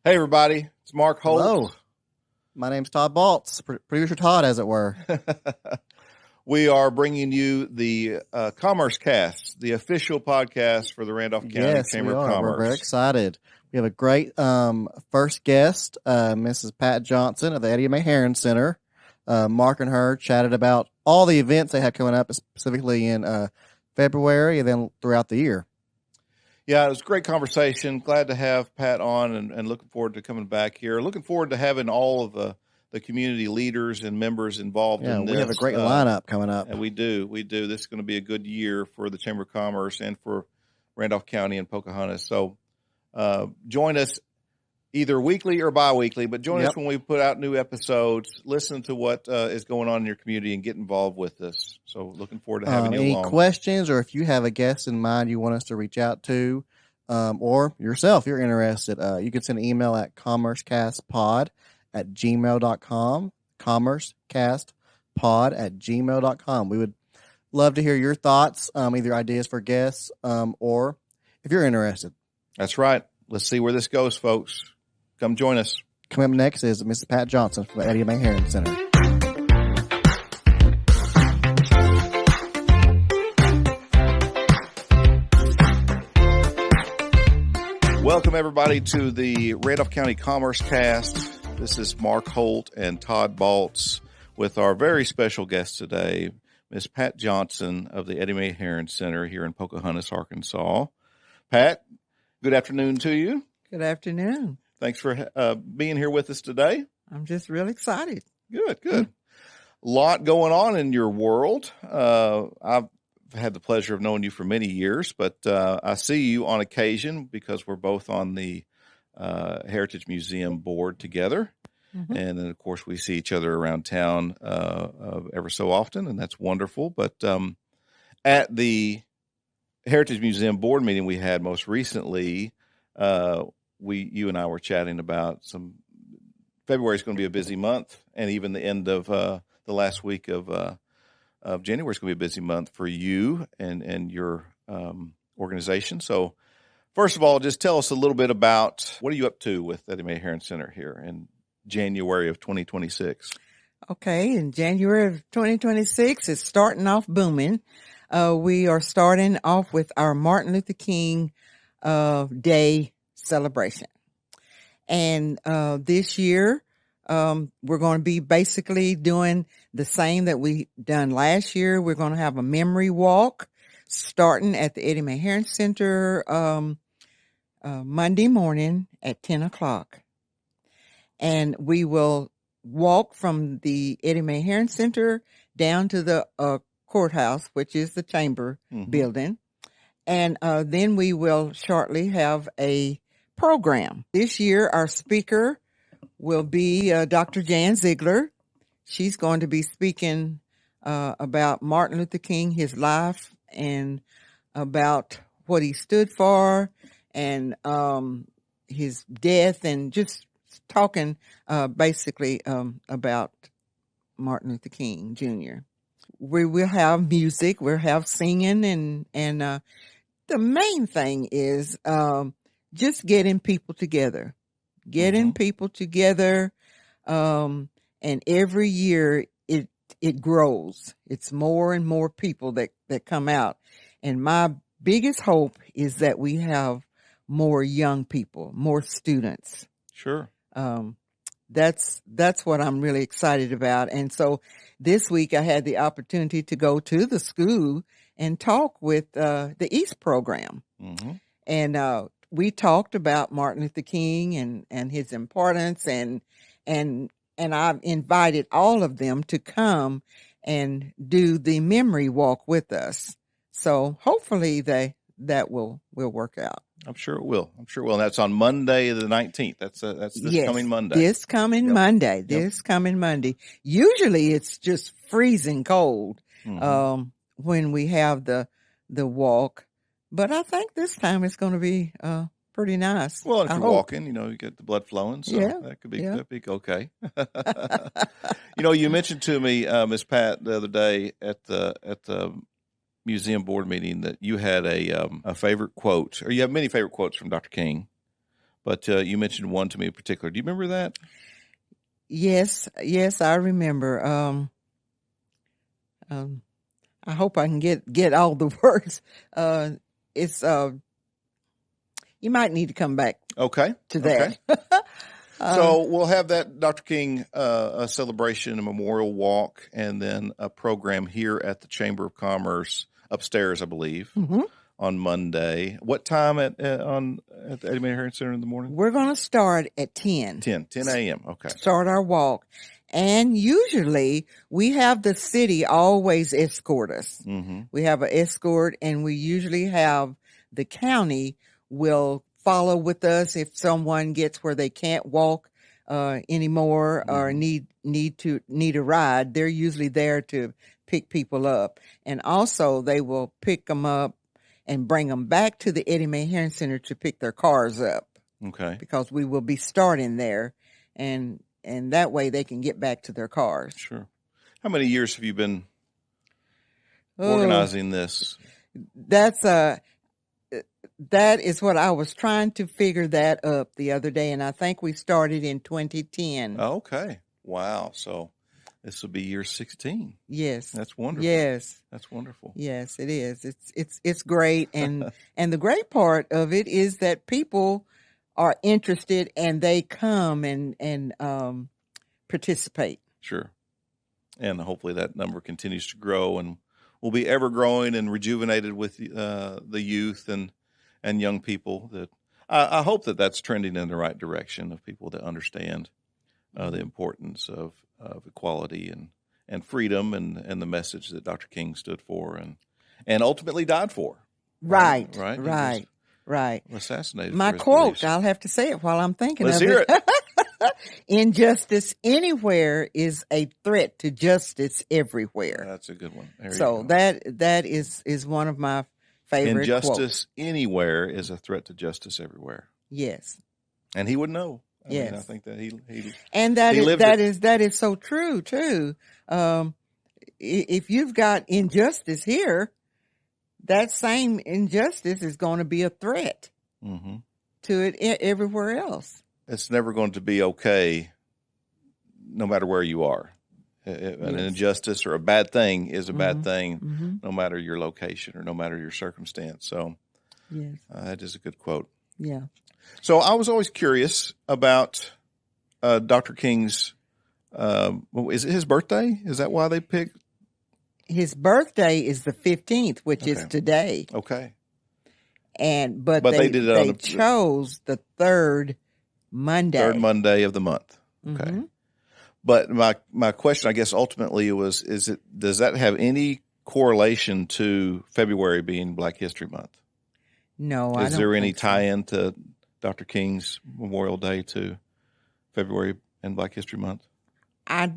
Hey, everybody. It's Mark Holt. Hello. My name's Todd Baltz, Producer Todd, as it were. We are bringing you the CommerceCast, the official podcast for the Randolph County Chamber of Commerce. We're very excited. We have a great first guest, Mrs. Pat Johnson of the Eddie Mae Herron Center. Mark and her chatted about all the events they had coming up, specifically in February and then throughout the year. Yeah, it was a great conversation. Glad to have Pat on and looking forward to coming back here. Looking forward to having all of the community leaders and members involved in this. We have a great lineup coming up. And we do. This is going to be a good year for the Chamber of Commerce and for Randolph County and Pocahontas. So join us either weekly or bi-weekly, but join us when we put out new episodes. Listen to what is going on in your community and get involved with us. So looking forward to having you along. Any questions, or if you have a guest in mind you want us to reach out to, or yourself, you're interested, you can send an email at commercecastpod@gmail.com, commercecastpod@gmail.com. We would love to hear your thoughts, either ideas for guests, or if you're interested. That's right. Let's see where this goes, folks. Come join us. Coming up next is Mrs. Pat Johnson from the Eddie Mae Herron Center. Welcome, everybody, to the Randolph County CommerceCast. This is Mark Holt and Todd Baltz with our very special guest today, Ms. Pat Johnson of the Eddie Mae Herron Center here in Pocahontas, Arkansas. Pat, good afternoon to you. Good afternoon. Thanks for being here with us today. I'm just real excited. Good. A lot going on in your world. I've had the pleasure of knowing you for many years, but I see you on occasion because we're both on the Heritage Museum board together. Mm-hmm. And then, of course, we see each other around town ever so often, and that's wonderful. But at the Heritage Museum board meeting we had most recently, you and I were chatting about February is going to be a busy month, and even the end of the last week of January is going to be a busy month for you and your organization. So first of all, just tell us a little bit about what are you up to with Eddie Mae Herron Center here in January of 2026? Okay, in January of 2026, it's starting off booming. We are starting off with our Martin Luther King Day celebration. And this year, we're going to be basically doing the same that we done last year. We're going to have a memory walk starting at the Eddie Mae Herron Center Monday morning at 10 o'clock. And we will walk from the Eddie Mae Herron Center down to the courthouse, which is the chamber building. And then we will shortly have a program. This year, our speaker will be Dr. Jan Ziegler. She's going to be speaking about Martin Luther King, his life, and about what he stood for, and his death, and just talking basically about Martin Luther King Jr. We will have music, we'll have singing, and the main thing is just getting people together. And every year it grows. It's more and more people that come out. And my biggest hope is that we have more young people, more students. Sure. That's what I'm really excited about. And so this week I had the opportunity to go to the school and talk with the East program. Mm-hmm. And we talked about Martin Luther King and his importance, and I've invited all of them to come and do the memory walk with us. So hopefully that will work out. I'm sure it will. And that's on Monday the 19th. That's this coming Monday. This coming Monday. Usually it's just freezing cold when we have the walk, but I think this time it's going to be pretty nice. Well, if you're walking, you get the blood flowing, so that could be okay. You mentioned to me, Miss Pat, the other day at the museum board meeting that you had a favorite quote, or you have many favorite quotes from Dr. King, But you mentioned one to me in particular. Do you remember that? Yes, I remember. I hope I can get all the words. It's you might need to come back Okay. to that. Okay. So we'll have that Dr. King a celebration, a memorial walk, and then a program here at the Chamber of Commerce upstairs, I believe, on Monday. What time at the Eddie Mae Herron Center in the morning? We're going to start at 10 a.m. Okay. Start our walk. And usually we have the city always escort us. Mm-hmm. We have an escort, and we usually have the county will follow with us if someone gets where they can't walk anymore or need a ride. They're usually there to pick people up, and also they will pick them up and bring them back to the Eddie Mae Herron Center to pick their cars up. Okay. Because we will be starting there, and that way they can get back to their cars. Sure. How many years have you been organizing this? That is what I was trying to figure that up the other day, and I think we started in 2010. Okay. Wow. So this will be year 16. Yes. That's wonderful. Yes. That's wonderful. Yes, it is. It's great, and the great part of it is that people are interested and they come and participate. Sure. And hopefully that number continues to grow and will be ever growing and rejuvenated with the youth and young people. That I hope that that's trending in the right direction of people that understand the importance of equality and freedom and the message that Dr. King stood for and ultimately died for. Right. Right. Right. Assassinated. My for his quote, beliefs. I'll have to say it while I'm thinking Let's of hear it. Injustice anywhere is a threat to justice everywhere. That's a good one. There So you go. that is one of my favorite quotes. Injustice anywhere is a threat to justice everywhere. Yes. And he would know. I Yes. mean, I think that he And that he is lived that it. is that is so true too. If you've got injustice here, that same injustice is going to be a threat Mm-hmm. to it everywhere else. It's never going to be okay, no matter where you are. An Yes. injustice or a bad thing is a bad Mhm. thing, Mm-hmm. no matter your location or no matter your circumstance. So Yes. that is a good quote. Yeah. So I was always curious about Dr. King's. Is it his birthday? Is that why they picked? His birthday is the 15th, which is Okay. today. Okay. But they did it on they the chose the third Monday. Third Monday of the month. Okay. Mhm. But my question, I guess, ultimately does that have any correlation to February being Black History Month? No, I don't. Is there any think so. tie-in to Dr. King's Memorial Day to February and Black History Month that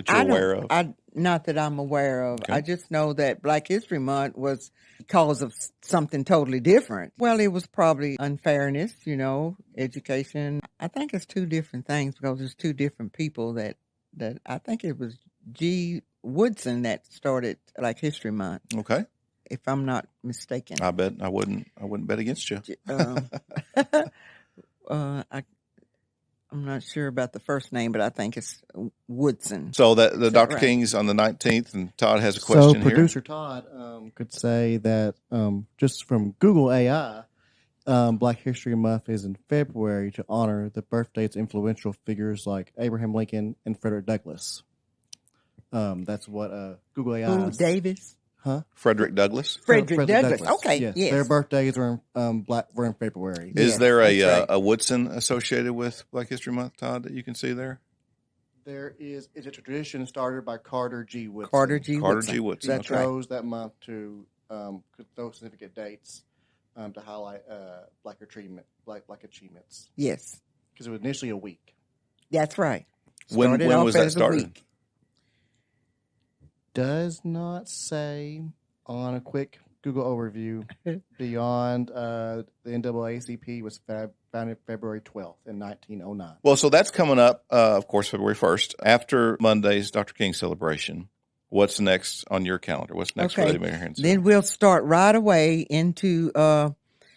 you're aware of? Not that I'm aware of. Okay. I just know that Black History Month was because of something totally different. Well, it was probably unfairness, education. I think it's two different things because it's two different people that I think it was G. Woodson that started Black History Month, Okay. if I'm not mistaken. I bet I wouldn't bet against you. I'm not sure about the first name, but I think it's Woodson. So the that Dr. right? King's on the 19th, and Todd has a question So here. producer Todd could say that just from Google AI, Black History Month is in February to honor the birthdays of influential figures like Abraham Lincoln and Frederick Douglass. That's what Google AI. Who, Davis? Huh? Frederick Douglass. Frederick Douglass. Okay, yes. Their birthdays are were in February. Is Yes, there that's right. a Woodson associated with Black History Month, Todd, that you can see there? There is a tradition started by Carter G. Woodson. Carter G. Carter G. Woodson. That's He right. chose that month to those significant dates to highlight Black achievements. Yes, Because it was initially a week. that's right. When Started off was that as a started? week. Does not say on a quick Google overview beyond the NAACP was founded February 12th in 1909. Well, so that's coming up, of course, February 1st. After Monday's Dr. King celebration, what's next on your calendar? What's next for Okay. Eddie Mae Herron Center? Then we'll start right away into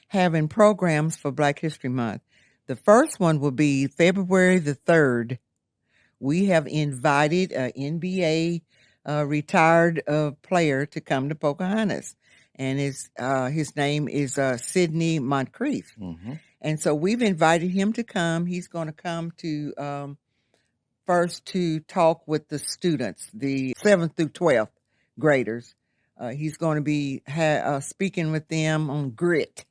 having programs for Black History Month. The first one will be February the 3rd. We have invited an NBA retired player to come to Pocahontas, and his name is Sidney Moncrief. Mm-hmm. And so we've invited him to come. He's going to come to first to talk with the students, the 7th through 12th graders. He's going to be speaking with them on grit,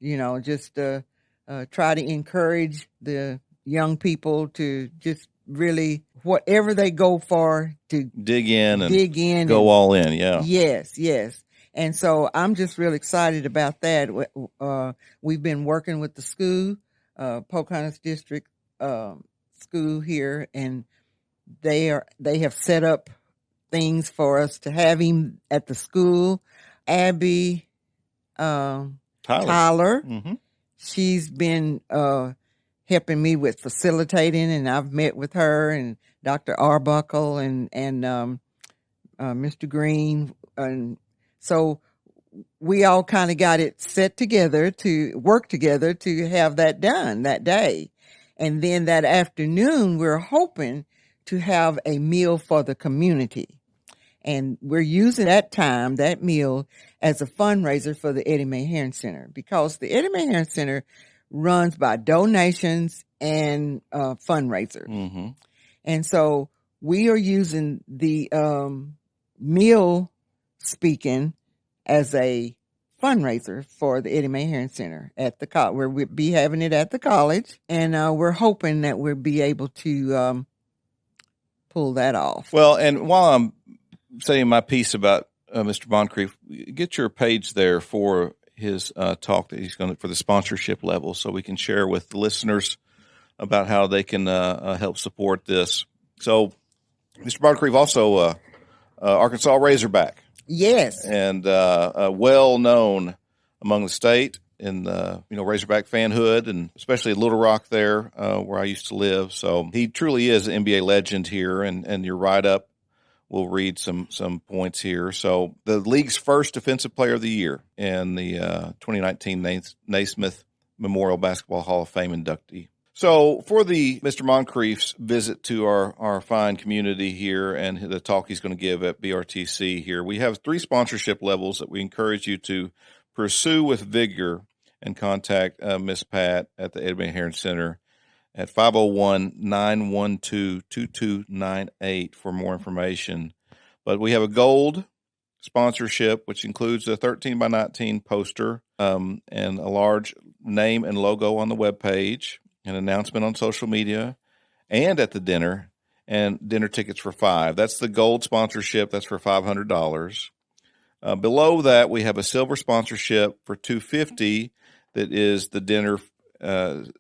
just try to encourage the young people to just really, whatever they go for, to dig in, go all in. Yeah. Yes. And so I'm just really excited about that. We've been working with the school, Pocahontas District School here, and they have set up things for us to have him at the school. Abby Tyler. Mm-hmm. She's been helping me with facilitating, and I've met with her and Dr. Arbuckle and Mr. Green, and so we all kind of got it set together to work together to have that done that day. And then that afternoon, we're hoping to have a meal for the community. And we're using that meal, as a fundraiser for the Eddie Mae Herron Center, because the Eddie Mae Herron Center runs by donations and fundraiser. Mm-hmm. And so we are using the meal speaking as a fundraiser for the Eddie Mae Herron Center at the college, where we'll be having it at the college. And we're hoping that we'll be able to pull that off. Well, and while I'm saying my piece about Mr. Moncrief, get your page there for his talk that he's going to, for the sponsorship level, so we can share with the listeners about how they can help support this. So, Mr. Moncrief also Arkansas Razorback. Yes. And well known among the state in the Razorback fanhood, and especially at Little Rock there, where I used to live. So he truly is an NBA legend here, and your write-up will read some points here. So the league's first Defensive Player of the Year and the 2019 Naismith Memorial Basketball Hall of Fame inductee. So for the Mr. Moncrief's visit to our fine community here and the talk he's going to give at BRTC here, we have 3 sponsorship levels that we encourage you to pursue with vigor, and contact Miss Pat at the Eddie Mae Herron Center at 501-912-2298 for more information. But we have a gold sponsorship, which includes a 13 by 19 poster and a large name and logo on the webpage, an announcement on social media, and at the dinner, and dinner tickets for $5. That's the gold sponsorship. That's for $500. Below that, we have a silver sponsorship for $250. That is the dinner, 11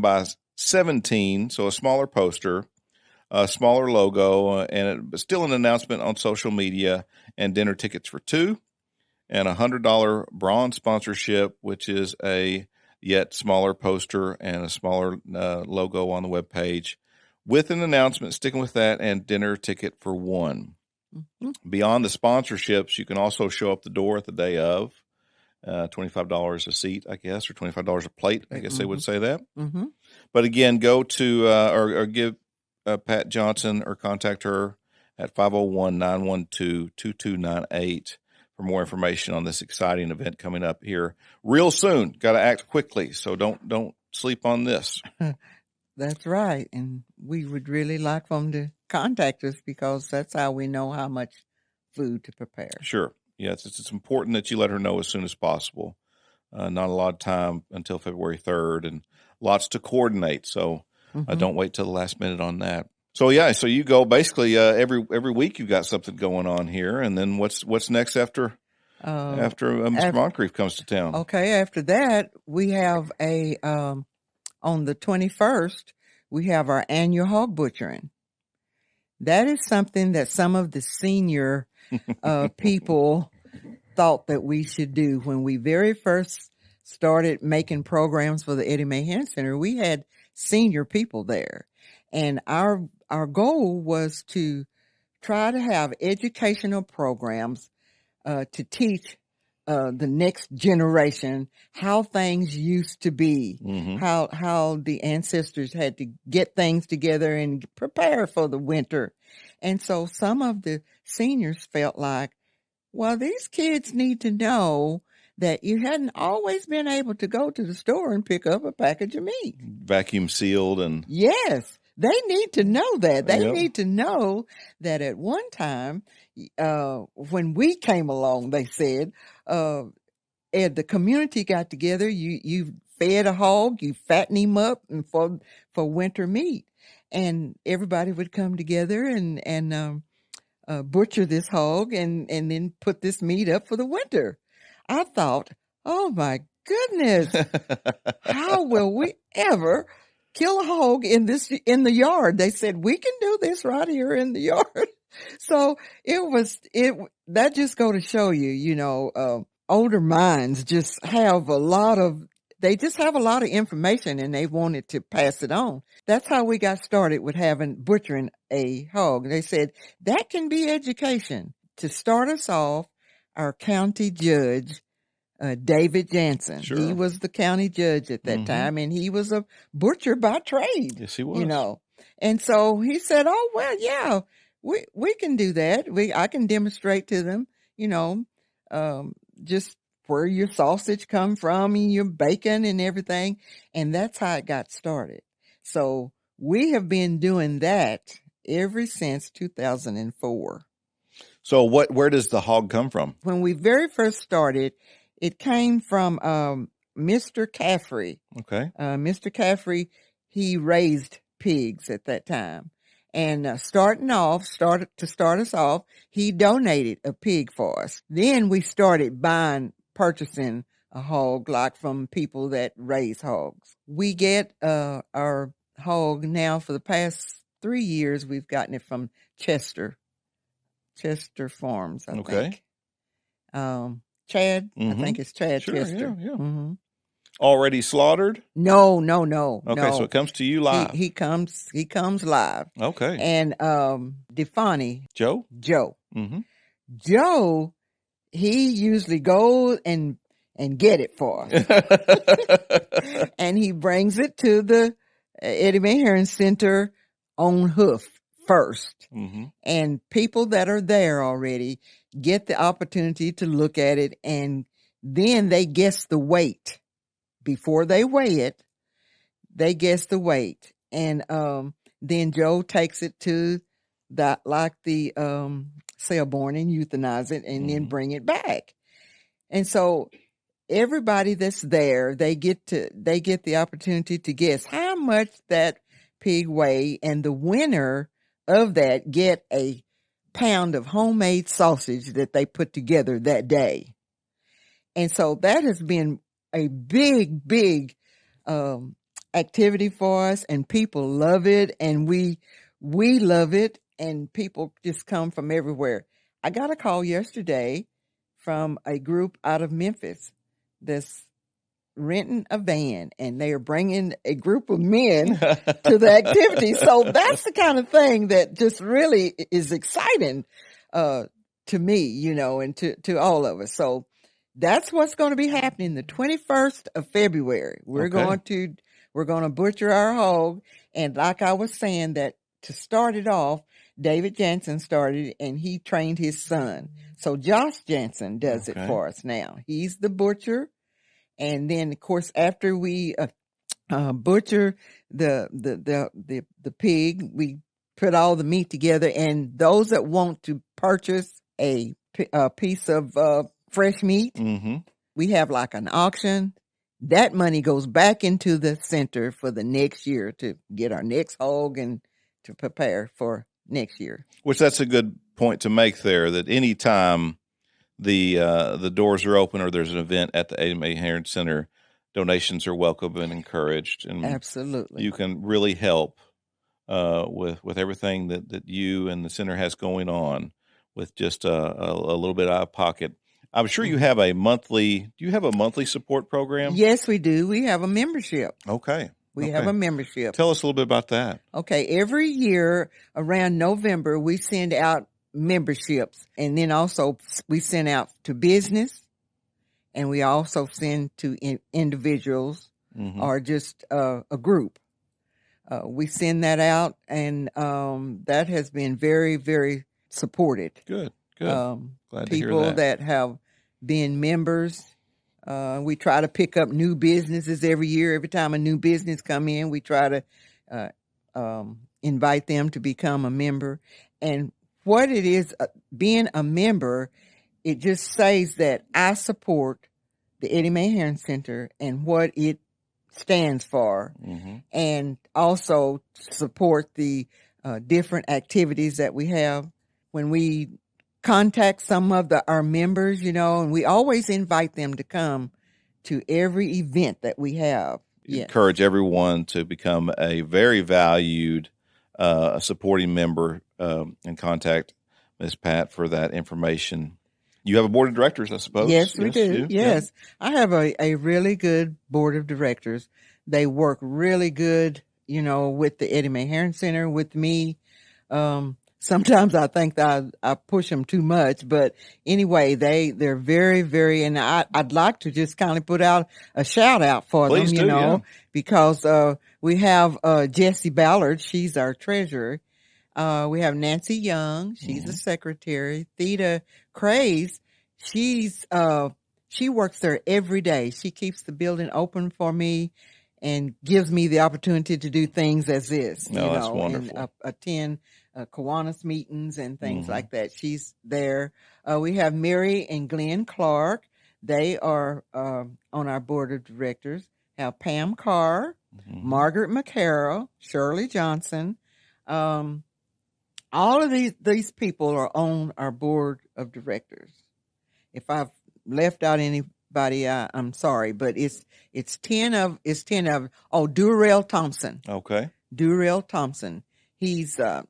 by 17, so a smaller poster, a smaller logo, and still an announcement on social media, and dinner tickets for $2. And a $100 bronze sponsorship, which is a yet smaller poster and a smaller logo on the webpage, with an announcement sticking with that, and dinner ticket for $1. Mm-hmm. Beyond the sponsorships, you can also show up the door at the day of, $25 a seat, I guess, or $25 a plate. I guess they would say that. Mm-hmm. But again, go to or give Pat Johnson or contact her at 501-912-2298 for more information on this exciting event coming up here real soon. Got to act quickly, so don't sleep on this. That's right, and we would really like them to contact us, because that's how we know how much food to prepare. Sure. Yes, it's important that you let her know as soon as possible. Not a lot of time until February 3rd, and lots to coordinate, so don't wait till the last minute on that. So so you go basically every week. You've got something going on here, and then what's next after Mr. Moncrief comes to town? Okay, after that we have on the 21st we have our annual hog butchering. That is something that some of the senior people thought that we should do. When we very first started making programs for the Eddie Mae Herron Center, we had senior people there, and our goal was to try to have educational programs to teach the next generation how things used to be, how the ancestors had to get things together and prepare for the winter. And so some of the seniors felt like, well, these kids need to know that you hadn't always been able to go to the store and pick up a package of meat. Vacuum sealed and. Yes, they need to know that. They need to know that at one time, when we came along, they said, and the community got together, you fed a hog, you fatten him up and for winter meat. And everybody would come together and butcher this hog and then put this meat up for the winter. I thought, oh my goodness, how will we ever kill a hog in the yard? They said, we can do this right here in the yard. So that just go to show you, older minds just have a lot of information and they wanted to pass it on. That's how we got started with butchering a hog. They said that can be education. To start us off, our county judge, David Jansen, he was the county judge at that time, and he was a butcher by trade. Yes, he was. And so he said, oh, well, yeah, we can do that. I can demonstrate to them, just where your sausage come from and your bacon and everything. And that's how it got started. So we have been doing that ever since 2004. So where does the hog come from? When we very first started, it came from Mr. Caffrey. Okay. Mr. Caffrey, he raised pigs at that time. And to start us off, he donated a pig for us. Then we started purchasing a hog, like from people that raise hogs. We get our hog now for the past 3 years. We've gotten it from Chester Farms, I think. Chad, I think it's Chad Chester. Yeah. Already slaughtered? No. Okay, so it comes to you live. He comes live. Okay. And Defani. Joe? Mm-hmm. Joe, he usually goes and get it for us. And he brings it to the Eddie Mae Herron Center on hoof first. Mm-hmm. And people that are there already get the opportunity to look at it, and then they guess the weight. Before they weigh it, they guess the weight. And then Joe takes it to the Selborne and euthanize it and then bring it back. And so everybody that's there, they get the opportunity to guess how much that pig weigh, and the winner of that get a pound of homemade sausage that they put together that day. And so that has been a big activity for us, and people love it, and we love it, and people just come from everywhere. I got a call yesterday from a group out of Memphis that's renting a van, and they are bringing a group of men to the activity. So that's the kind of thing that just really is exciting to me, and to all of us. So that's what's going to be happening the 21st of February. We're going to butcher our hog. And like I was saying, that to start it off, David Jansen started, and he trained his son. So Josh Jansen does it for us now. He's the butcher. And then, of course, after we butcher the pig, we put all the meat together. And those that want to purchase a piece of fresh meat, we have like an auction. That money goes back into the center for the next year to get our next hog and to prepare for next year. Which that's a good point to make there, that anytime the doors are open or there's an event at the Eddie Mae Herron Center, donations are welcome and encouraged. And absolutely, you can really help with everything that you and the center has going on with just a little bit out of pocket. I'm sure you have a monthly. Do you have a monthly support program? Yes, we do. We have a membership. Okay. We have a membership. Tell us a little bit about that. Okay. Every year around November, we send out memberships, and then also we send out to business, and we also send to individuals Mm-hmm. or just a group. We send that out, and that has been very, very supported. Good. Glad to hear People that have been members. We try to pick up new businesses every year. Every time a new business come in, we try to invite them to become a member. And what it is, being a member, it just says that I support the Eddie Mae Herron Center and what it stands for, Mm-hmm. and also support the different activities that we have. When we contact some of our members, and we always invite them to come to every event that we have. Yes. Encourage everyone to become a very valued supporting member, and contact Ms. Pat for that information. You have a board of directors, I suppose? Yes, we do. Yes. Yeah. I have a really good board of directors. They work really good, with the Eddie Mae Herron Center, with me. Sometimes I think that I push them too much, but anyway, they're very, very, and I'd like to just kind of put out a shout out for Please them, do, because we have Jessie Ballard. She's our treasurer. We have Nancy Young. She's a secretary. Theta Craze. She works there every day. She keeps the building open for me and gives me the opportunity to do things as this, that's wonderful. and attend Kiwanis meetings and things like that. She's there. We have Mary and Glenn Clark. They are on our board of directors. Have Pam Carr, Margaret McCarroll, Shirley Johnson. All of these people are on our board of directors. If I've left out anybody, I'm sorry, but it's 10 of. Oh, Durrell Thompson. Okay. Durrell Thompson. He's a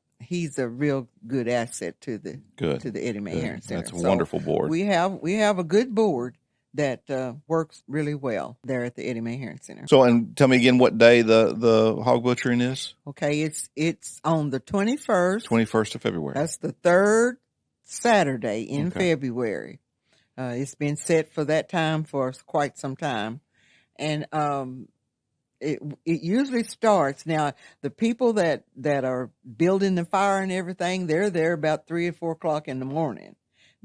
real good asset to the Eddie Mae Herron Center. That's a wonderful board. We have a good board that works really well there at the Eddie Mae Herron Center. So, and tell me again what day the hog butchering is? Okay, it's on the 21st. 21st of February. That's the third Saturday in February. It's been set for that time for quite some time. And it usually starts. Now, the people that are building the fire and everything, they're there about 3 or 4 o'clock in the morning,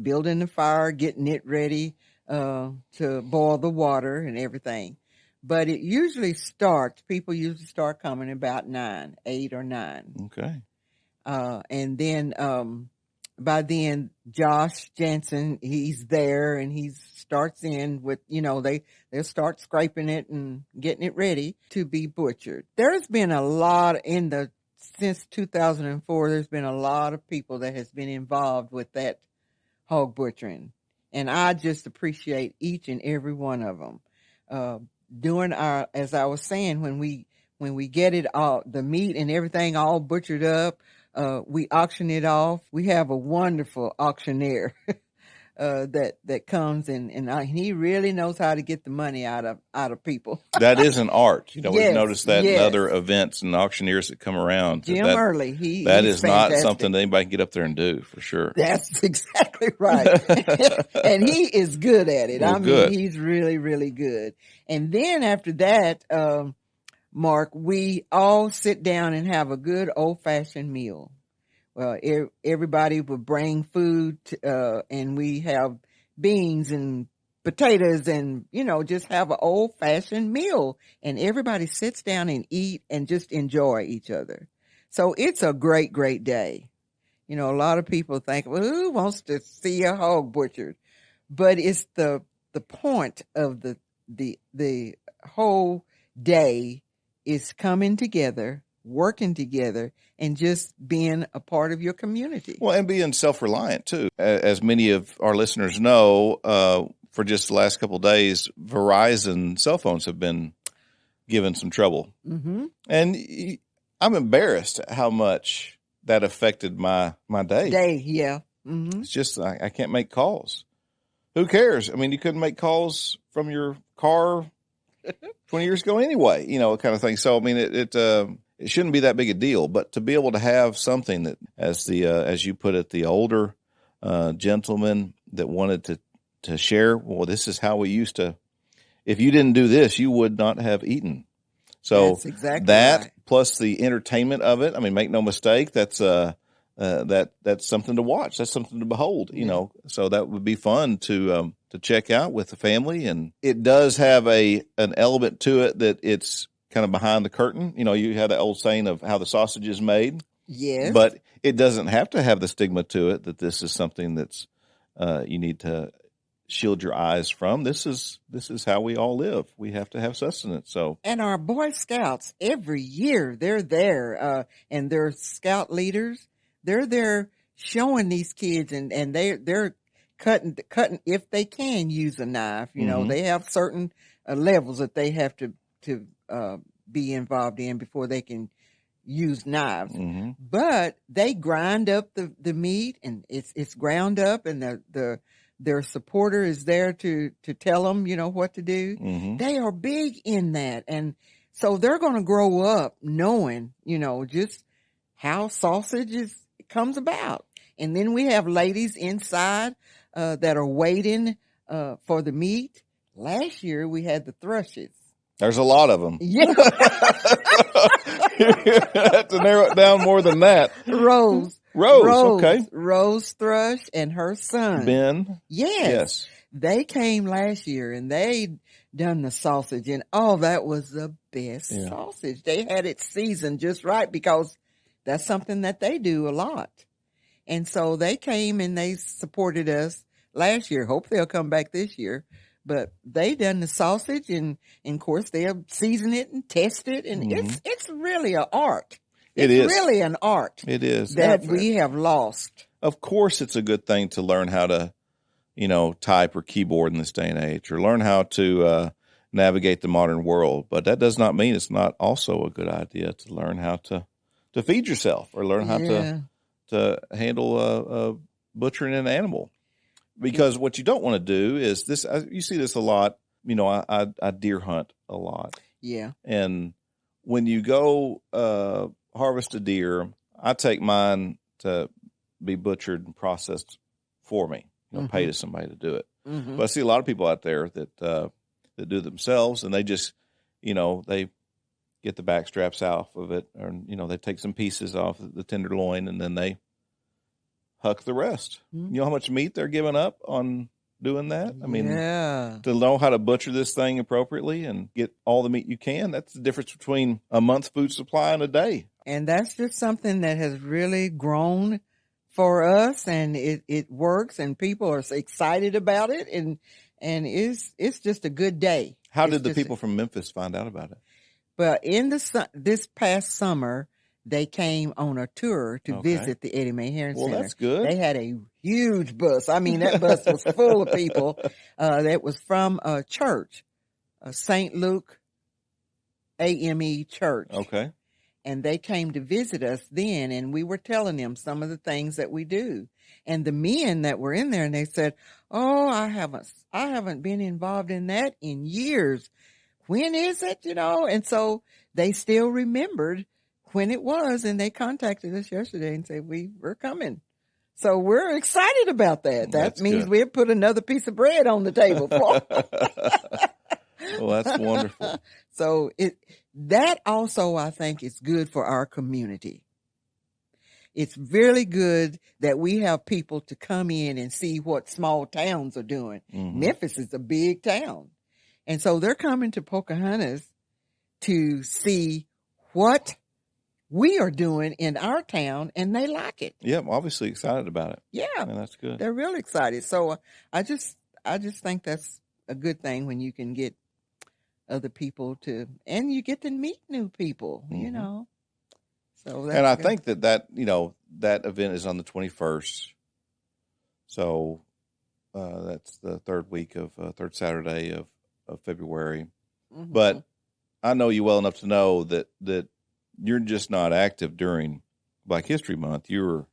building the fire, getting it ready to boil the water and everything. But it usually starts, people usually start coming about 8 or 9. Okay. And then by then, Josh Jansen, he's there, and he starts in with, they'll start scraping it and getting it ready to be butchered. There's been a lot since 2004, there's been a lot of people that has been involved with that hog butchering. And I just appreciate each and every one of them. Doing as I was saying, when we get it all, the meat and everything all butchered up, we auction it off. We have a wonderful auctioneer that comes and he really knows how to get the money out of people. That is an art. We've noticed that in yes. other events and auctioneers that come around. Jim Early, that is not fantastic. something that anybody can get up there and do, for sure. That's exactly right. And he is good at it. Well, good. He's really, really good. And then after that, Mark, we all sit down and have a good old-fashioned meal. Well, everybody will bring food, and we have beans and potatoes and, just have an old-fashioned meal. And everybody sits down and eat and just enjoy each other. So it's a great, great day. A lot of people think, well, who wants to see a hog butchered? But it's the point of the whole day is coming together, working together, and just being a part of your community. Well, and being self-reliant, too. As many of our listeners know, for just the last couple of days, Verizon cell phones have been given some trouble. Mm-hmm. And I'm embarrassed at how much that affected my day. Yeah. Mm-hmm. It's just I can't make calls. Who cares? I mean, you couldn't make calls from your car 20 years ago anyway, kind of thing. So, I mean, it shouldn't be that big a deal, but to be able to have something that, as you put it, the older gentleman that wanted to share. Well, this is how we used to. If you didn't do this, you would not have eaten. So That's exactly that right. plus the entertainment of it. I mean, make no mistake, that's that's something to watch. That's something to behold. You know, so that would be fun to check out with the family. And it does have an element to it that it's kind of behind the curtain. You know, you have that old saying of how the sausage is made. Yes. But it doesn't have to have the stigma to it that this is something that's you need to shield your eyes from. This is how we all live. We have to have sustenance. So, and our Boy Scouts every year they're there, and they're scout leaders. They're there showing these kids, and they're cutting if they can use a knife. You know, they have certain levels that they have to be involved in before they can use knives. But they grind up the meat, and it's ground up, and their supporter is there to tell them, you know, what to do. They are big in that. And so they're going to grow up knowing, you know, just how sausage comes about. And then we have ladies inside that are waiting for the meat. Last year we had the thrushes. There's a lot of them. Yeah. You have to narrow it down more than that. Rose, okay. Rose Thrush and her son. Ben. Yes. They came last year and they done the sausage, and that was the best sausage. They had it seasoned just right because that's something that they do a lot. And so they came and they supported us last year. Hope they'll come back this year. But they done the sausage, and of course they'll season it and test it, and it's really an art. It's really an art. It is that we have lost. Of course, it's a good thing to learn how to, you know, type or keyboard in this day and age, or learn how to navigate the modern world. But that does not mean it's not also a good idea to learn how to feed yourself, or learn how to handle butchering an animal. Because what you don't want to do is this. You see this a lot. You know, I deer hunt a lot. Yeah. And when you go harvest a deer, I take mine to be butchered and processed for me. You know, pay to somebody to do it. But I see a lot of people out there that do it themselves, and they just, you know, they get the back straps off of it, or, you know, they take some pieces off the tenderloin, and then they huck the rest. You know how much meat they're giving up on doing that? I mean, to know how to butcher this thing appropriately and get all the meat you can, that's the difference between a month's food supply and a day. And that's just something that has really grown for us, and it works, and people are excited about it, and it's just a good day. How did the people from Memphis find out about it? But in this past summer, they came on a tour to visit the Eddie Mae Herron Center. Well, that's good. They had a huge bus. I mean, that bus was full of people. That was from a church, St. Luke AME Church. Okay. And they came to visit us then, and we were telling them some of the things that we do. And the men that were in there, and they said, "Oh, I haven't been involved in that in years. When is it?" You know, and so they still remembered when it was, and they contacted us yesterday and said, we're coming. So we're excited about that. That means we'll put another piece of bread on the table for Well, that's wonderful. So that also, I think, is good for our community. It's really good that we have people to come in and see what small towns are doing. Memphis is a big town. And so they're coming to Pocahontas to see what we are doing in our town, and they like it. Yeah, I'm obviously excited about it. Yeah. And that's good. They're really excited. So I just think that's a good thing when you can get other people and you get to meet new people, you know. So that's and I good. think that you know, that event is on the 21st. So that's the third Saturday of February. But I know you well enough to know that you're just not active during Black History Month. You're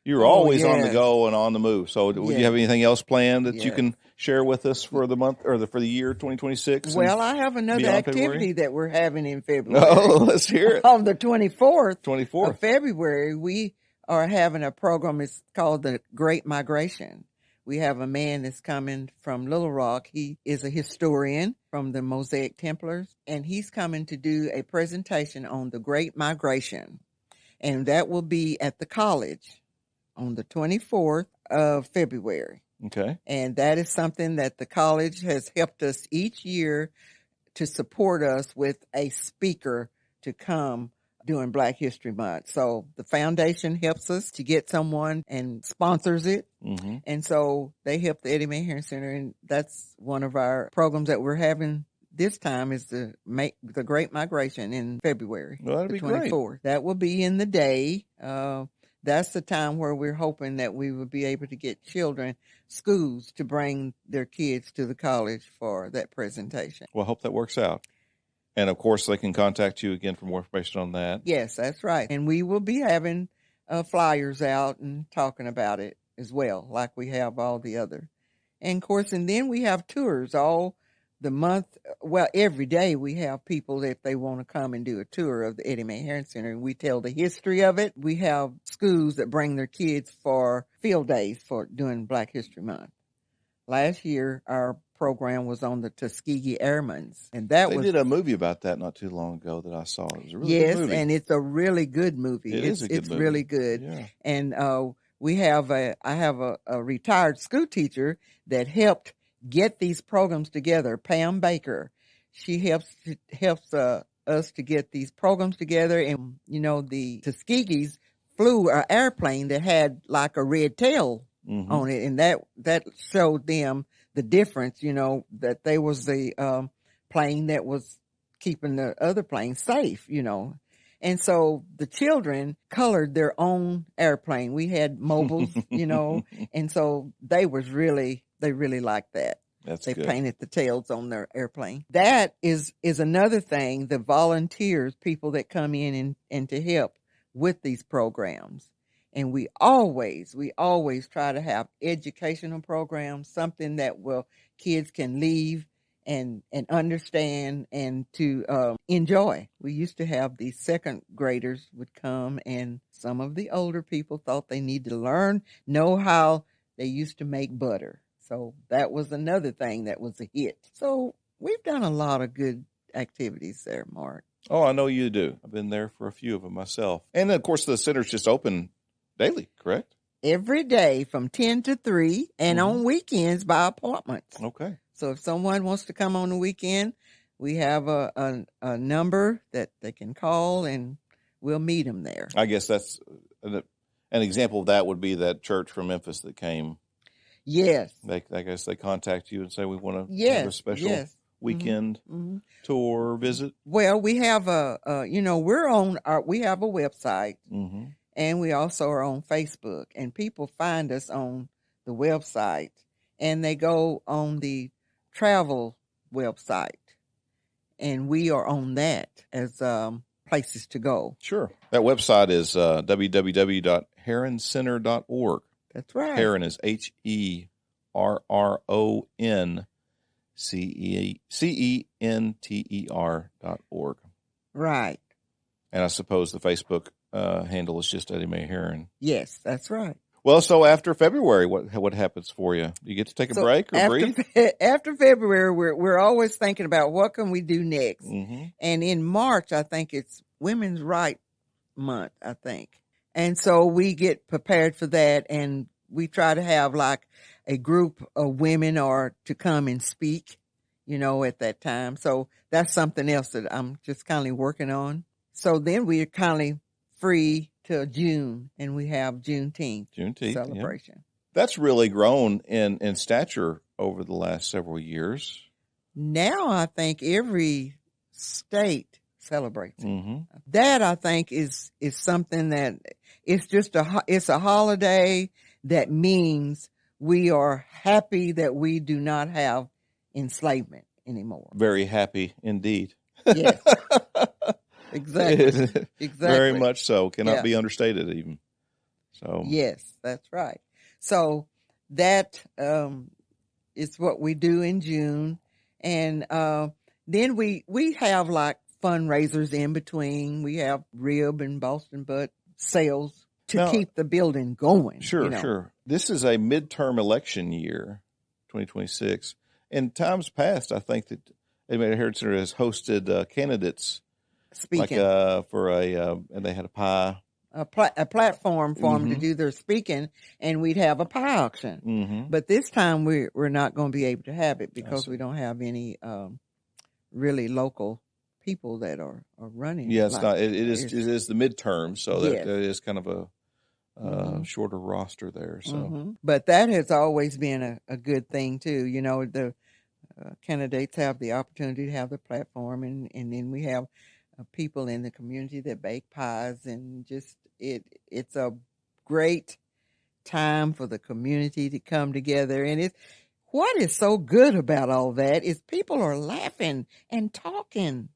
always on the go and on the move. So do you have anything else planned that you can share with us for the month or for the year 2026? Well, I have another activity that we're having in February. Oh, let's hear it. On the 24th of February, we are having a program. It's called the Great Migration. We have a man that's coming from Little Rock. He is a historian from the Mosaic Templars, and he's coming to do a presentation on the Great Migration. And that will be at the college on the 24th of February. Okay. And that is something that the college has helped us each year to support us with a speaker to come during Black History Month. So the foundation helps us to get someone and sponsors it. Mm-hmm. And so they help the Eddie Mae Herron Center. And that's one of our programs that we're having this time is the Great Migration in February. Well, that'd the be 24th. great. That will be in the day. That's the time where we're hoping that we will be able to get schools to bring their kids to the college for that presentation. Well, I hope that works out. And, of course, they can contact you again for more information on that. Yes, that's right. And we will be having flyers out and talking about it as well, like we have all the other. And, of course, and then we have tours all the month. Well, every day we have people, if they want to come and do a tour of the Eddie Mae Herron Center, and we tell the history of it. We have schools that bring their kids for field days for doing Black History Month. Last year, our program was on the Tuskegee Airmans, and they did a movie about that not too long ago that I saw. It was a really yes, good movie. and it's a really good movie. It's a good movie. Really good. Yeah. And I have a retired school teacher that helped get these programs together. Pam Baker, she helps us to get these programs together. And the Tuskegees flew an airplane that had like a red tail on it, and that showed them the difference, that there was the plane that was keeping the other plane safe, And so the children colored their own airplane. We had mobiles, and so they really liked that. They good. painted the tails on their airplane. That is another thing, the volunteers, people that come in and to help with these programs. And we always try to have educational programs, something that kids can leave and understand and to enjoy. We used to have these second graders would come, and some of the older people thought they need to know how they used to make butter. So that was another thing that was a hit. So we've done a lot of good activities there, Mark. Oh, I know you do. I've been there for a few of them myself. And, of course, the center's just open daily, correct? Every day from 10 to 3 and on weekends by appointment. Okay. So if someone wants to come on the weekend, we have a number that they can call and we'll meet them there. I guess that's an example of that would be that church from Memphis that came. Yes. I guess they contact you and say we want to have a special weekend tour visit. Well, we have we have a website. And we also are on Facebook, and people find us on the website, and they go on the travel website, and we are on that as places to go. Sure. That website is www.herroncenter.org. That's right. Herron is HERRONCENTER.org. Right. And I suppose the Facebook handle is just Eddie Mae Herron. Yes, that's right. Well, so after February, what happens for you? Do you get to take a break or breathe? After February, we're always thinking about what can we do next. And in March, I think it's Women's Rights Month, I think. And so we get prepared for that, and we try to have like a group of women or to come and speak, at that time. So that's something else that I'm just kind of working on. So then we're kind of free till June, and we have Juneteenth celebration. Yeah. That's really grown in stature over the last several years. Now I think every state celebrates it. That I think is something that it's just it's a holiday that means we are happy that we do not have enslavement anymore. Very happy indeed. Yes. Exactly. Very much so. Cannot be understated even. So yes, that's right. So that is what we do in June. And then we have like fundraisers in between. We have rib and Boston butt sales to keep the building going. Sure. This is a midterm election year, 2026. In times past, I think that Eddie Mae Herron Center has hosted candidates Speaking. And they had a pie. A platform for them to Mhm. do their speaking, and we'd have a pie auction. Mm-hmm. But this time we're not going to be able to have it because we don't have any really local people that are running. Yeah, it's like not. It is the midterm, so that Yes. is kind of a shorter roster there. So But that has always been a good thing too. You know, the candidates have the opportunity to have the platform, and then we have people in the community that bake pies, and just it's a great time for the community to come together. And what is so good about all that is people are laughing and talking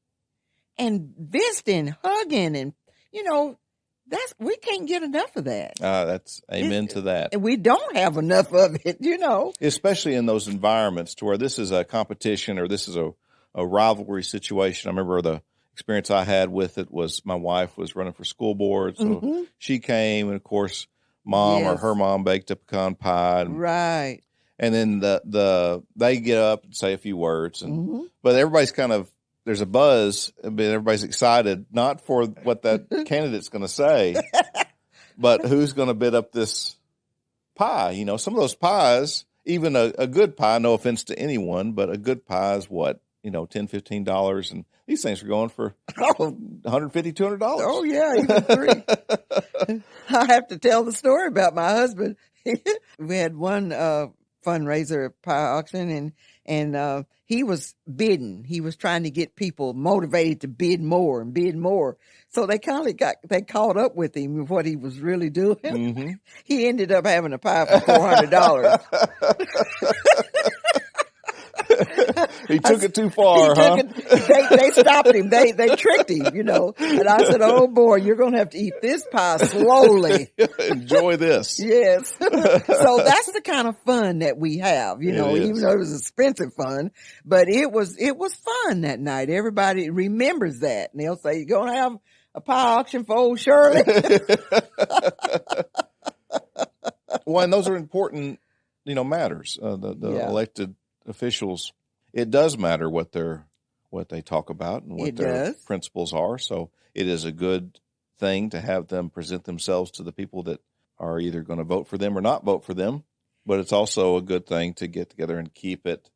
and visiting, hugging, and we can't get enough of that. that's amen to that. And we don't have enough of it, Especially in those environments to where this is a competition or this is a rivalry situation. I remember the experience I had with it was my wife was running for school board, so she came, and of course, mom or her mom baked a pecan pie, Right. and then they get up and say a few words, but everybody's there's a buzz, but everybody's excited not for what that candidate's going to say, but who's going to bid up this pie. Some of those pies, even a good pie, no offense to anyone, but a good pie is what, $10, $15, and these things are going for $150, $200. Oh yeah, even $3. I have to tell the story about my husband. We had one fundraiser pie auction, and he was bidding. He was trying to get people motivated to bid more and bid more. So they caught up with him with what he was really doing. Mm-hmm. He ended up having a pie for $400. He took it too far, huh? They stopped him. They tricked him, And I said, "Oh boy, you're going to have to eat this pie slowly. Enjoy this." Yes. So that's the kind of fun that we have, even though it was expensive fun, but it was fun that night. Everybody remembers that, and they'll say, "You're going to have a pie auction for old Shirley." Well, and those are important, matters. The elected officials, it does matter what they talk about and what their principles are. So it is a good thing to have them present themselves to the people that are either going to vote for them or not vote for them. But it's also a good thing to get together and keep it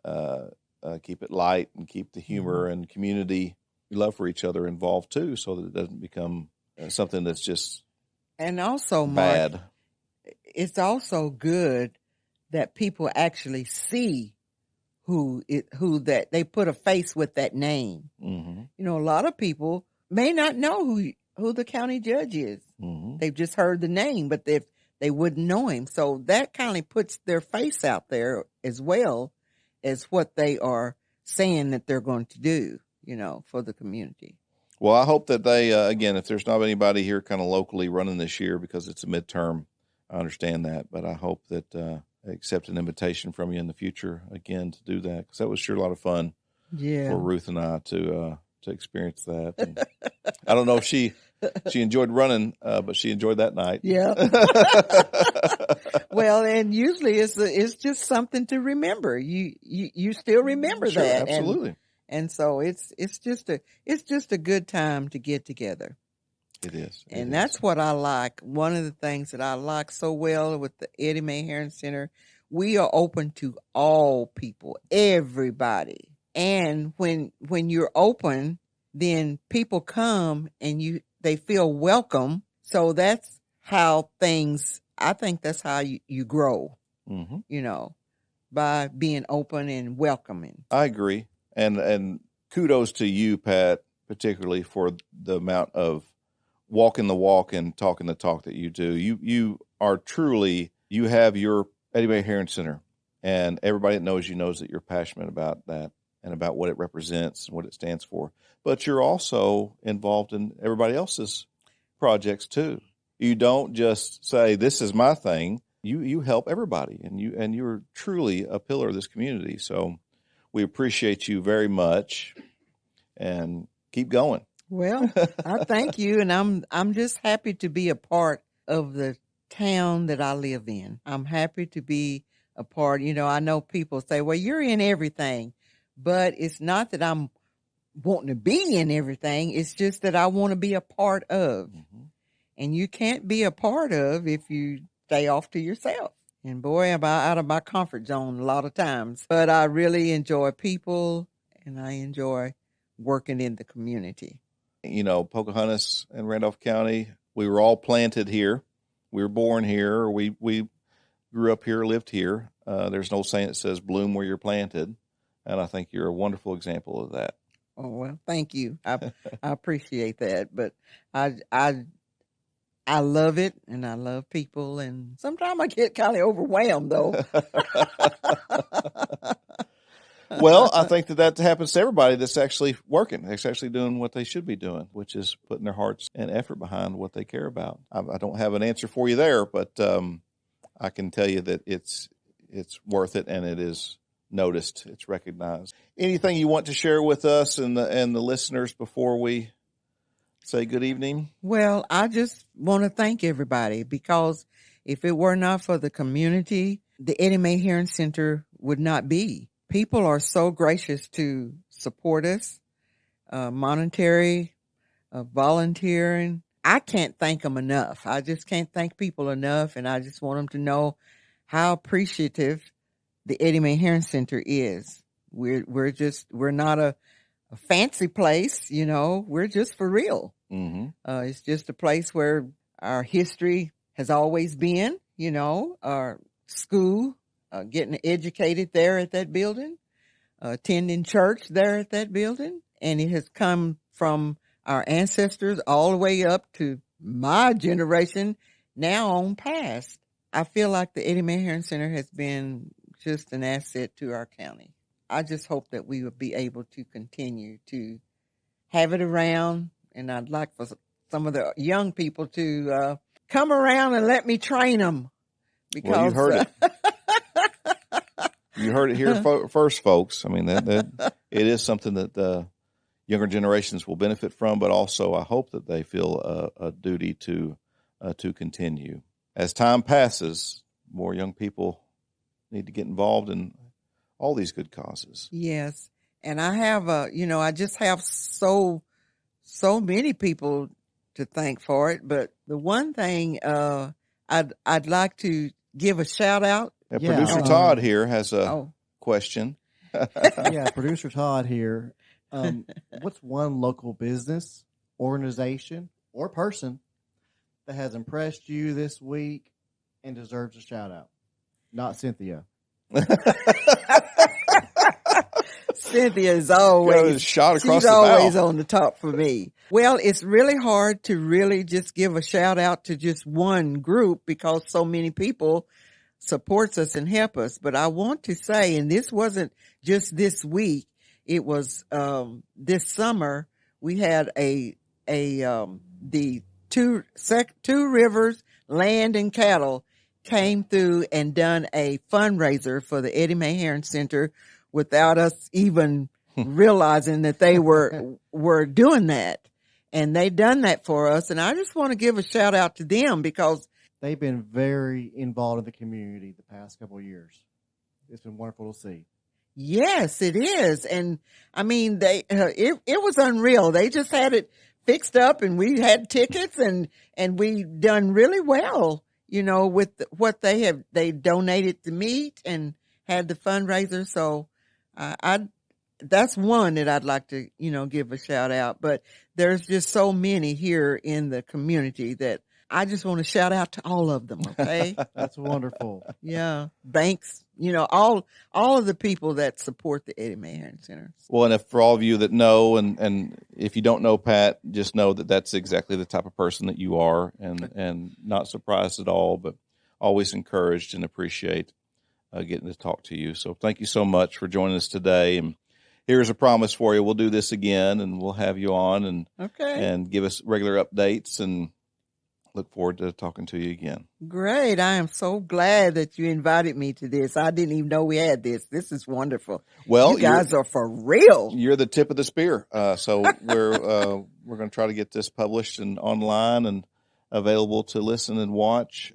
light and keep the humor and community love for each other involved too, so that it doesn't become something that's just and also bad. Mark, it's also good that people actually see who that they put a face with that name. Mm-hmm. A lot of people may not know who the county judge is. Mm-hmm. They've just heard the name, but they wouldn't know him. So that kind of puts their face out there as well as what they are saying that they're going to do, for the community. Well, I hope that they, again, if there's not anybody here kind of locally running this year because it's a midterm, I understand that, but I hope that I accept an invitation from you in the future again to do that, because that was sure a lot of fun for Ruth and I to experience that. And I don't know if she enjoyed running, but she enjoyed that night. Yeah. Well, and usually it's just something to remember. You still remember sure, that. Absolutely. And so it's just a good time to get together. It is. And that's what I like. One of the things that I like so well with the Eddie Mae Herron Center, we are open to all people, everybody. And when you're open, then people come and they feel welcome. So that's how I think that's how you grow, by being open and welcoming. I agree. And kudos to you, Pat, particularly for the amount of walking the walk and talking the talk that you do. You are truly, you have your Eddie Mae Herron Center, and everybody that knows you knows that you're passionate about that and about what it represents and what it stands for. But you're also involved in everybody else's projects too. You don't just say, "This is my thing." You help everybody, and you're truly a pillar of this community. So we appreciate you very much, and keep going. Well, I thank you, and I'm just happy to be a part of the town that I live in. I'm happy to be a part. I know people say, well, you're in everything, but it's not that I'm wanting to be in everything. It's just that I want to be a part of. Mm-hmm. And you can't be a part of if you stay off to yourself. And boy, am I out of my comfort zone a lot of times. But I really enjoy people, and I enjoy working in the community. Pocahontas and Randolph County, we were all planted here. We were born here. We grew up here, lived here. There's an old saying that says, bloom where you're planted. And I think you're a wonderful example of that. Oh, well, thank you. I appreciate that. But I love it, and I love people, and sometimes I get kind of overwhelmed, though. Well, I think that happens to everybody that's actually working, that's actually doing what they should be doing, which is putting their hearts and effort behind what they care about. I don't have an answer for you there, but I can tell you that it's worth it, and it is noticed, it's recognized. Anything you want to share with us and the listeners before we say good evening? Well, I just want to thank everybody, because if it were not for the community, the Eddie Mae Herron Center would not be. People are so gracious to support us, monetary, volunteering. I can't thank them enough. I just can't thank people enough, and I just want them to know how appreciative the Eddie Mae Herron Center is. We're not a fancy place, we're just for real. Mm-hmm. It's just a place where our history has always been, our school, getting educated there at that building, attending church there at that building. And it has come from our ancestors all the way up to my generation, now on past. I feel like the Eddie Mae Herron Center has been just an asset to our county. I just hope that we will be able to continue to have it around, and I'd like for some of the young people to come around and let me train them. Because, well, you heard it. You heard it here first, folks. I mean, that it is something that the younger generations will benefit from, but also I hope that they feel a duty to continue. As time passes, more young people need to get involved in all these good causes. Yes. And I have I just have so many people to thank for it. But the one thing I'd like to give a shout out. Producer Todd here has a question. Yeah, Producer Todd here. What's one local business, organization, or person that has impressed you this week and deserves a shout out? Not Cynthia. Cynthia is always shot across she's the bow. Always on the top for me. Well, it's really hard to really just give a shout out to just one group, because so many people supports us and help us. But I want to say, and this wasn't just this week, it was this summer, we had the two rivers, land and cattle, came through and done a fundraiser for the Eddie Mae Herron Center without us even realizing that they were doing that. And they done that for us. And I just want to give a shout out to them, because they've been very involved in the community the past couple of years. It's been wonderful to see. Yes, it is. And I mean, it was unreal. They just had it fixed up, and we had tickets, and we done really well, with what they donated the meat and had the fundraiser. So that's one that I'd like to, give a shout out. But there's just so many here in the community that I just want to shout out to all of them. Okay. That's wonderful. Yeah. Banks, all of the people that support the Eddie Mae Herron Center. Well, and for all of you that know, and if you don't know Pat, just know that that's exactly the type of person that you are, and not surprised at all, but always encouraged and appreciate getting to talk to you. So thank you so much for joining us today. And here's a promise for you. We'll do this again, and we'll have you on and give us regular updates, and look forward to talking to you again. Great. I am so glad that you invited me to this. I didn't even know we had this. This is wonderful. Well, you guys are for real. You're the tip of the spear. So we're going to try to get this published and online, and available to listen and watch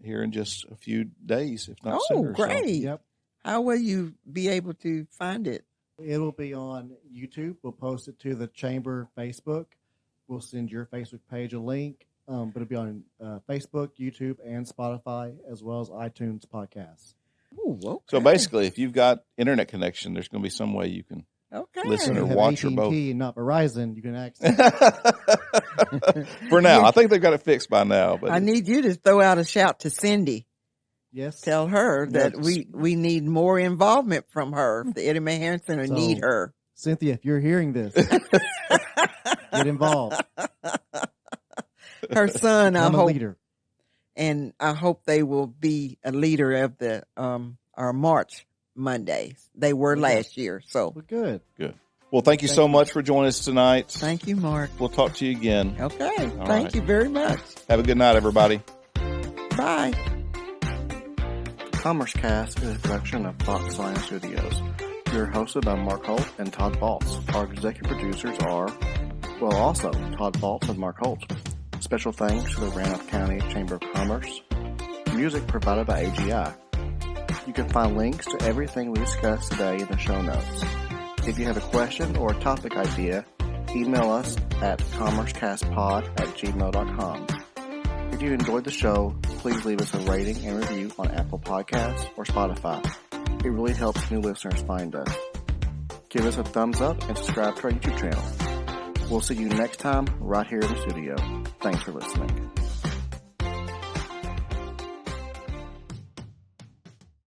here in just a few days, if not sooner. Great. So, Yep. How will you be able to find it? It will be on YouTube. We'll post it to the Chamber Facebook. We'll send your Facebook page a link. But it'll be on Facebook, YouTube, and Spotify, as well as iTunes podcasts. Ooh, okay. So basically, if you've got internet connection, there's going to be some way you can listen If or you have watch or AT&T both. and not Verizon, you can access For now, I think they've got it fixed by now. But I need you to throw out a shout to Cindy. Yes. Tell her that Yes. we need more involvement from her. The Eddie Mae Herron Center So- need her. Cynthia, if you're hearing this, get involved. Her son, I Become a hope, leader. and I hope they will be a leader of the our March Mondays. They were last year. So Well, good. good. Well, thank you so much for joining us tonight. thank you, Mark. We'll talk to you again. Okay. All Thank right. you very much. Have a good night, everybody. Bye. CommerceCast is a production of Fox Science Studios. We are hosted by Mark Holt and Todd Baltz. Our executive producers are, also Todd Baltz and Mark Holt. Special thanks to the Randolph County Chamber of Commerce. Music provided by AGI. You can find links to everything we discussed today in the show notes. If you have a question or a topic idea, email us at commercecastpod@gmail.com. If you enjoyed the show, please leave us a rating and review on Apple Podcasts or Spotify. It really helps new listeners find us. Give us a thumbs up and subscribe to our YouTube channel. We'll see you next time right here in the studio. Thanks for listening.